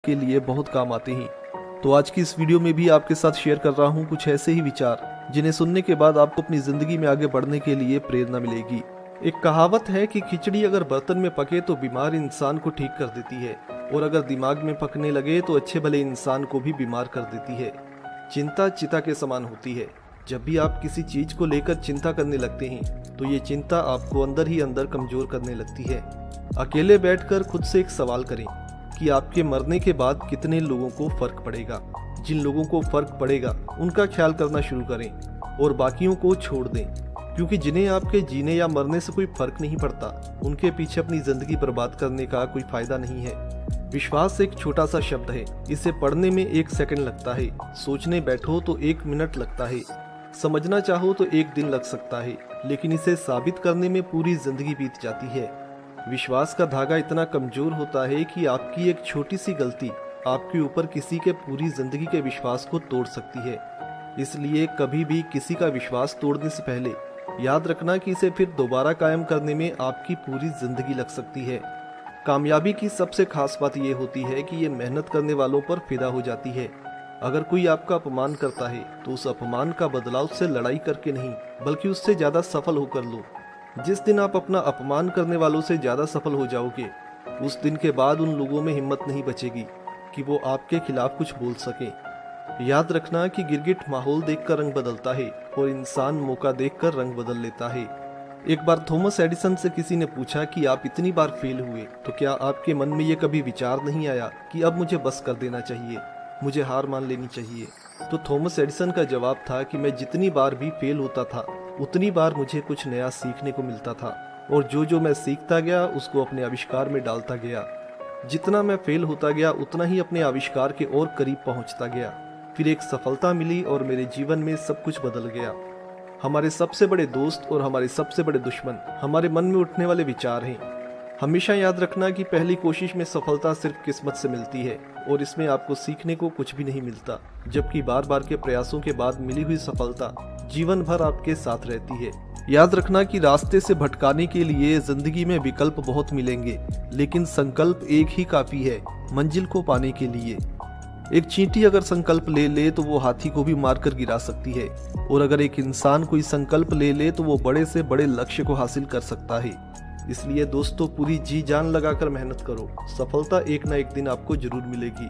के लिए बहुत काम आते हैं। तो आज की इस वीडियो में भी आपके साथ शेयर कर रहा हूँ कुछ ऐसे ही विचार जिन्हें सुनने के बाद आपको अपनी जिंदगी में आगे बढ़ने के लिए प्रेरणा मिलेगी। एक कहावत है कि खिचड़ी अगर बर्तन में पके तो बीमार इंसान को ठीक कर देती है, और अगर दिमाग में पकने लगे तो अच्छे भले इंसान को भी बीमार कर देती है। चिंता चिता के समान होती है। जब भी आप किसी चीज को लेकर चिंता करने लगते हैं तो ये चिंता आपको अंदर ही अंदर कमजोर करने लगती है। अकेले बैठकर खुद से एक सवाल करें कि आपके मरने के बाद कितने लोगों को फर्क पड़ेगा। जिन लोगों को फर्क पड़ेगा उनका ख्याल करना शुरू करें और बाकियों को छोड़ दें, क्योंकि जिन्हें आपके जीने या मरने से कोई फर्क नहीं पड़ता उनके पीछे अपनी जिंदगी बर्बाद करने का कोई फायदा नहीं है। विश्वास एक छोटा सा शब्द है, इसे पढ़ने में 1 सेकंड लगता है, सोचने बैठो तो 1 मिनट लगता है, समझना चाहो तो 1 दिन लग सकता है, लेकिन इसे साबित करने में पूरी जिंदगी बीत जाती है। विश्वास का धागा इतना कमजोर होता है कि आपकी एक छोटी सी गलती आपके ऊपर किसी के पूरी जिंदगी के विश्वास को तोड़ सकती है। इसलिए कभी भी किसी का विश्वास तोड़ने से पहले याद रखना कि इसे फिर दोबारा कायम करने में आपकी पूरी जिंदगी लग सकती है। कामयाबी की सबसे खास बात यह होती है कि ये मेहनत करने वालों पर फिदा हो जाती है। अगर कोई आपका अपमान करता है तो उस अपमान का बदला उससे लड़ाई करके नहीं बल्कि उससे ज्यादा सफल होकर लो। जिस दिन आप अपना अपमान करने वालों से ज्यादा सफल हो जाओगे उस दिन के बाद उन लोगों में हिम्मत नहीं बचेगी कि वो आपके खिलाफ कुछ बोल सके। याद रखना कि गिरगिट माहौल देखकर रंग बदलता है और इंसान मौका देखकर रंग बदल लेता है। एक बार थॉमस एडिसन से किसी ने पूछा कि आप इतनी बार फेल हुए तो क्या आपके मन में ये कभी विचार नहीं आया कि अब मुझे बस कर देना चाहिए, मुझे हार मान लेनी चाहिए। तो थॉमस एडिसन का जवाब था कि मैं जितनी बार भी फेल होता था उतनी बार मुझे कुछ नया सीखने को मिलता था, और जो मैं सीखता गया उसको अपने आविष्कार में डालता गया। जितना मैं फेल होता गया उतना ही अपने आविष्कार के और करीब पहुंचता गया। फिर एक सफलता मिली और मेरे जीवन में सब कुछ बदल गया। हमारे सबसे बड़े दोस्त और हमारे सबसे बड़े दुश्मन हमारे मन में उठने वाले विचार हैं। हमेशा याद रखना कि पहली कोशिश में सफलता सिर्फ किस्मत से मिलती है और इसमें आपको सीखने को कुछ भी नहीं मिलता, जबकि बार बार के प्रयासों के बाद मिली हुई सफलता जीवन भर आपके साथ रहती है। याद रखना कि रास्ते से भटकाने के लिए जिंदगी में विकल्प बहुत मिलेंगे, लेकिन संकल्प एक ही काफी है मंजिल को पाने के लिए। एक चींटी अगर संकल्प ले ले तो वो हाथी को भी मारकर गिरा सकती है, और अगर एक इंसान कोई संकल्प ले ले तो वो बड़े से बड़े लक्ष्य को हासिल कर सकता है। इसलिए दोस्तों, पूरी जी जान लगाकर मेहनत करो, सफलता एक ना एक दिन आपको जरूर मिलेगी।